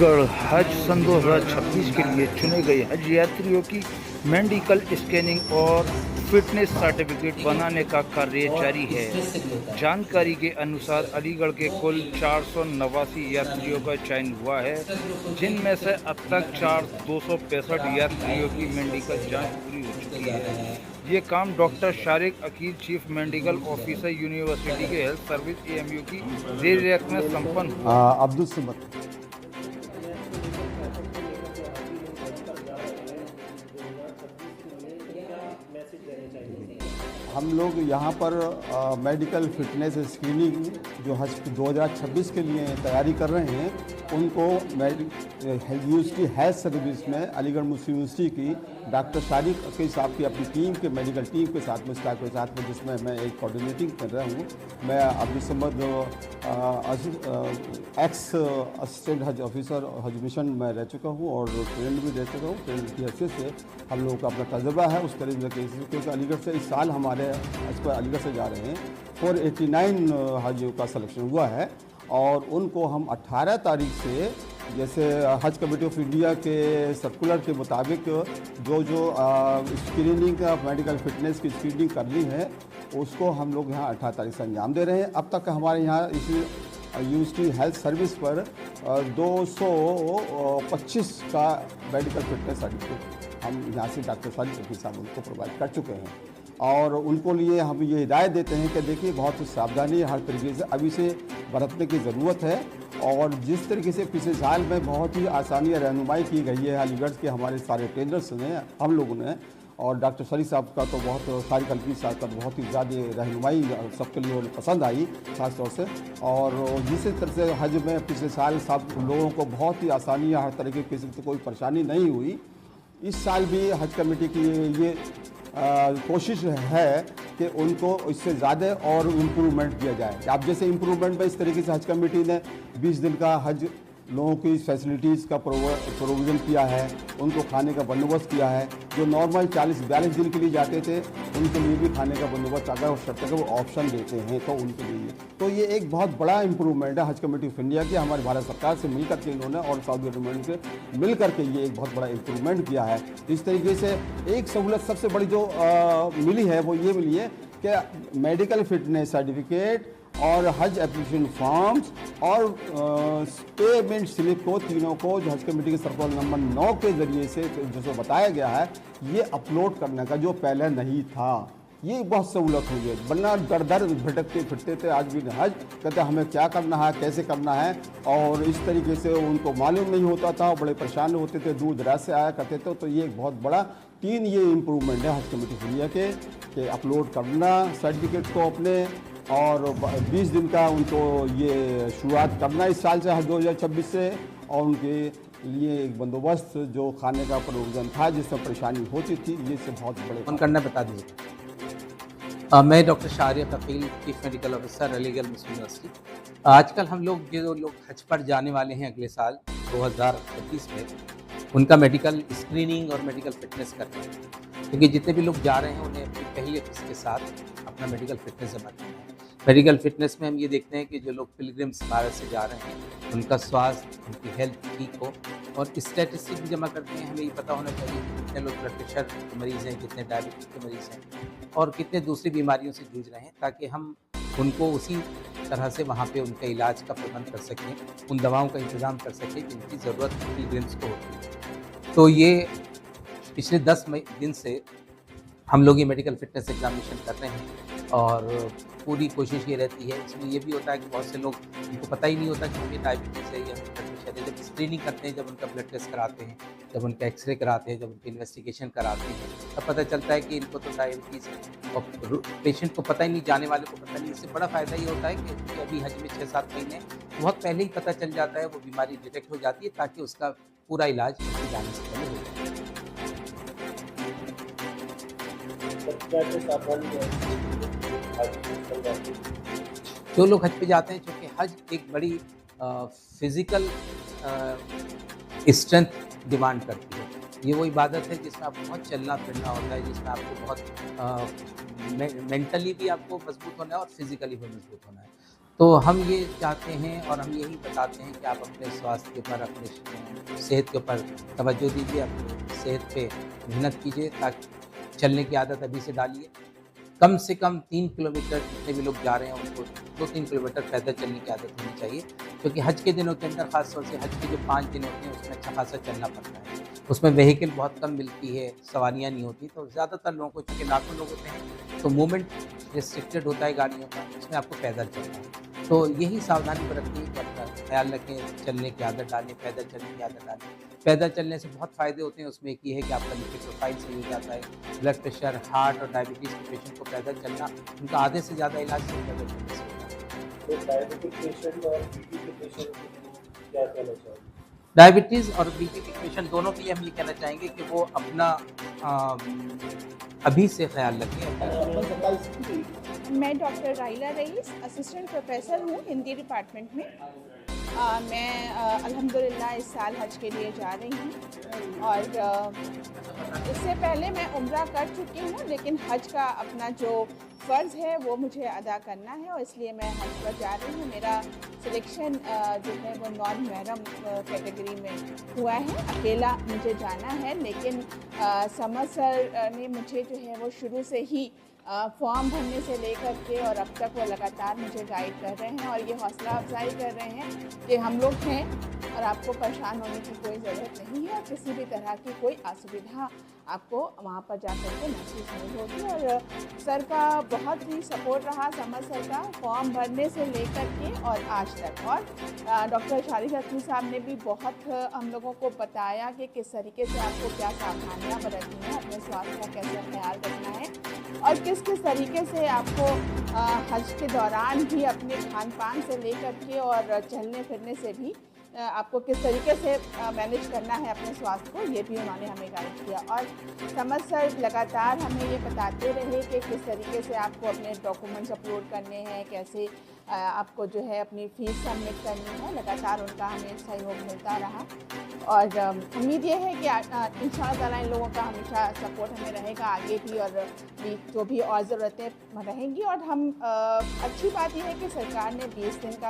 अलीगढ़ हज सन 2026 के लिए चुने गए हज यात्रियों की मेडिकल स्कैनिंग और फिटनेस सर्टिफिकेट बनाने का कार्य जारी है। जानकारी के अनुसार अलीगढ़ के कुल 489 यात्रियों का चयन हुआ है, जिनमें से अब तक 265 यात्रियों की मेडिकल जांच पूरी हो चुकी है। ये काम doctor Sharik Aqeel, chief medical officer, university के हेल्थ सर्विस एएमयू की देखरेख में संपन्न हुआ। अब्दुल समद। हम लोग यहाँ पर मेडिकल फिटनेस स्क्रीनिंग जो हज 2026 के लिए तैयारी कर रहे हैं, उनको यूनिवर्सिटी हेल्थ सर्विस में अलीगढ़ मुस्लिम यूनिवर्सिटी की डॉक्टर शारिक अकील साहब की अपनी टीम के मेडिकल टीम के साथ में, स्टाफ के साथ में, जिसमें मैं एक कोऑर्डिनेटिंग कर रहा हूँ। मैं अब्दुल समद एक्स असिस्टेंट हज ऑफिसर हज मिशन में रह चुका हूँ और ट्रेंड भी रह चुका हूँ। ट्रेंड की हैसियत से हम लोगों का अपना तजुर्बा है उस तरीके के, क्योंकि अलीगढ़ से इस साल हमारे इस पर अलीगढ़ से जा रहे हैं 489 हज का सिलेक्शन हुआ है और उनको हम 18 तारीख से, जैसे हज कमेटी ऑफ इंडिया के सर्कुलर के मुताबिक जो स्क्रीनिंग का मेडिकल फिटनेस की स्क्रीनिंग करनी है, उसको हम लोग यहाँ 18 तारीख से अंजाम दे रहे हैं। अब तक हमारे यहाँ इसी यूनिवर्सिटी हेल्थ सर्विस पर 225 का मेडिकल फिटनेस सर्टिफिकेट हम यहाँ से डॉक्टर शारिक अकील साहब उनको प्रोवाइड कर चुके हैं और उनको लिए हम ये हिदायत देते हैं कि देखिए, बहुत सावधानी हर तरीके से अभी से बरतने की ज़रूरत है। और जिस तरीके से पिछले साल में बहुत ही आसानी रहनुमाई की गई है अलीगढ़ के हमारे सारे ट्रेनर्स ने, हम लोगों ने, और डॉक्टर शारिक साहब का तो बहुत, शारिक अकील साहब का बहुत ही ज़्यादा रहनुमाई सबके लिए पसंद आई ख़ास तौर से। और जिस तरह से हज में पिछले साल सब लोगों को बहुत ही आसानी, हर तरह की किसी को कोई परेशानी नहीं हुई, इस साल भी हज कमेटी की ये कोशिश है कि उनको इससे ज़्यादा और इम्प्रूवमेंट किया जाए। अब जैसे इम्प्रूवमेंट में इस तरीके से हज कमेटी ने 20 दिन का हज लोगों की फैसिलिटीज़ का प्रोविज़न किया है, उनको खाने का बंदोबस्त किया है। जो नॉर्मल 40-42 दिन के लिए जाते थे, उनके लिए भी खाने का बंदोबस्त अगर शर्त वो ऑप्शन देते हैं तो उनके लिए, तो ये एक बहुत बड़ा इम्प्रूवमेंट है हज कमेटी ऑफ इंडिया की, हमारी भारत सरकार से मिलकर के इन्होंने और सऊदी गवर्नमेंट से मिलकर के ये एक बहुत बड़ा इम्प्रूवमेंट किया है। इस तरीके से एक सहूलत सबसे बड़ी जो मिली है वो ये मिली है कि मेडिकल फिटनेस सर्टिफिकेट और हज एप्लीकेशन फॉर्म्स और पेमेंट स्लिप को, तीनों को जो हज कमेटी के सर्कुलर नंबर 9 के ज़रिए से जो बताया गया है, ये अपलोड करने का जो पहले नहीं था, ये बहुत सहूलत हुई है। वरना दर भटकते फिरते थे आज भी हज, कहते हमें क्या करना है, कैसे करना है, और इस तरीके से उनको मालूम नहीं होता था, बड़े परेशान होते थे, दूर दराज से आया करते थे। तो ये एक बहुत बड़ा 3 ये इम्प्रूवमेंट है हज कमेटी ऑफ इंडिया के अपलोड करना सर्टिफिकेट को अपने, और 20 दिन का उनको ये शुरुआत करना इस साल से, हज 2026 से, और उनके लिए एक बंदोबस्त जो खाने का प्रोविज़न था जिससे परेशानी होती थी, ये से बहुत बड़े फोन करना बता दीजिए। मैं doctor Sharik Aqeel, chief medical officer, Aligarh Muslim University. आजकल हम लोग जो लोग हज पर जाने वाले हैं अगले साल 2025 में, उनका मेडिकल स्क्रीनिंग और मेडिकल फिटनेस करते हैं, क्योंकि जितने भी लोग जा रहे हैं उन्हें अपनी पहली फीस के साथ अपना मेडिकल फिटनेस जमा करना है। मेडिकल फिटनेस में हम ये देखते हैं कि जो लोग पिलग्रिम्स भारत से जा रहे हैं, उनका स्वास्थ्य, उनकी हेल्थ ठीक हो, और स्टैटिस्टिक भी जमा करते हैं। हमें ये पता होना चाहिए कि कितने लोग ब्लड प्रेशर के मरीज़ हैं, कितने डायबिटीज के मरीज़ हैं, और कितने दूसरी बीमारियों से जूझ रहे हैं, ताकि हम उनको उसी तरह से वहाँ पे उनके इलाज का प्रबंध कर सकें, उन दवाओं का इंतज़ाम कर सकें जिनकी ज़रूरत पिलग्रिम्स को होती है। तो ये पिछले 10 दिन से हम लोग ये मेडिकल फिटनेस एग्जामिनेशन कर रहे हैं, और पूरी कोशिश ये रहती है। इसमें ये भी होता है कि बहुत से लोग, उनको पता ही नहीं होता कि हमें डायबिटीज़ है या ब्लड प्रेशर है। जब स्क्रीनिंग करते हैं, जब उनका ब्लड टेस्ट कराते हैं, जब उनका एक्सरे कराते हैं, जब उनकी इन्वेस्टिगेशन कराते हैं, तब पता चलता है कि इनको तो डायबिटीज़ है, और पेशेंट को पता ही नहीं, जाने वाले को पता नहीं। इससे बड़ा फ़ायदा ये होता है कि अभी हज में 6-7 महीने बहुत पहले ही पता चल जाता है, वो बीमारी डिटेक्ट हो जाती है, ताकि उसका पूरा इलाज उसके जाने से पहले हो जाए। जो लोग हज पे जाते हैं, चूँकि हज एक बड़ी फिज़िकल स्ट्रेंथ डिमांड करती है। ये वो इबादत है जिसमें आपको बहुत चलना फिरना होता है, जिसमें आपको बहुत मेंटली भी आपको मजबूत होना है और फिज़िकली भी मजबूत होना है। तो हम ये चाहते हैं और हम यही बताते हैं कि आप अपने स्वास्थ्य के ऊपर, अपने सेहत के ऊपर तवज्जो दीजिए, अपनी सेहत पे मेहनत कीजिए, ताकि चलने की आदत अभी से डालिए। कम से कम 3 किलोमीटर जितने भी लोग जा रहे हैं उनको 2-3 किलोमीटर पैदल चलने की आदत होनी चाहिए, क्योंकि हज के दिनों के अंदर ख़ास तौर से हज के जो 5 दिन होते हैं उसमें अच्छा खासा चलना पड़ता है। उसमें व्हीकल बहुत कम मिलती है, सवारियाँ नहीं होती, तो ज़्यादातर लोगों को, चूँकि लाखों लोग होते हैं, तो मूवमेंट रिस्ट्रिक्टेड होता है गाड़ियों का, उसमें आपको पैदल चलना है। तो यही सावधानी बरतिए कि अपना ख़्याल रखें, चलने की आदत डालें, पैदल चलने की आदत डालें। पैदल चलने से बहुत फ़ायदे होते हैं, उसमें एक ये है कि आपका लिपिड प्रोफाइल सही हो जाता है। ब्लड प्रेशर, हार्ट और डायबिटीज़ के पेशेंट को पैदल चलना, उनका आधे से ज़्यादा इलाज सिर्फ पैदल चलने से होता है। तो डायबिटिक पेशेंट और बीपी के पेशेंट के लिए क्या कहना चाहोगे? डायबिटीज़ और बीपी के पेशेंट दोनों के लिए हम ये कहना चाहेंगे कि वो अपना अभी से ख़्याल रखें। मैं doctor Raila rice, assistant professor हूँ हिंदी डिपार्टमेंट में। मैं अल्हम्दुलिल्लाह इस साल हज के लिए जा रही हूँ और इससे पहले मैं उम्रा कर चुकी हूँ, लेकिन हज का अपना जो फ़र्ज़ है वो मुझे अदा करना है और इसलिए मैं हज पर जा रही हूँ। मेरा सिलेक्शन जो है वो नॉन महरम कैटेगरी में हुआ है, अकेला मुझे जाना है, लेकिन समर सर ने मुझे जो है वो शुरू से ही फॉर्म भरने से लेकर के और अब तक वो लगातार मुझे गाइड कर रहे हैं और ये हौसला अफजाई कर रहे हैं कि हम लोग हैं और आपको परेशान होने की कोई ज़रूरत नहीं है और किसी भी तरह की कोई असुविधा आपको वहाँ पर जा कर के महसूस नहीं होगी। और सर का बहुत ही सपोर्ट रहा, समर सर का, फॉर्म भरने से लेकर के और आज तक। और डॉक्टर शारिक हकीम साहब ने भी बहुत हम लोगों को बताया कि किस तरीके से आपको क्या सावधानियाँ बरतनी है, अपने स्वास्थ्य का कैसे ख्याल रखना है और किस किस तरीके से आपको हज के दौरान भी अपने खान पान से लेकर के और चलने फिरने से भी आपको किस तरीके से मैनेज करना है अपने स्वास्थ्य को, ये भी उन्होंने हमें गाइड किया। और समझ सर लगातार हमें ये बताते रहे कि किस तरीके से आपको अपने डॉक्यूमेंट्स अपलोड करने हैं, कैसे आपको जो है अपनी फ़ीस सबमिट करनी है, लगातार उनका हमें सहयोग मिलता रहा। और उम्मीद ये है कि इंशाअल्लाह ताला इन लोगों का हमेशा सपोर्ट हमें रहेगा आगे भी और भी जो भी और ज़रूरतें रहेंगी। और हम अच्छी बात यह है कि सरकार ने 20 दिन का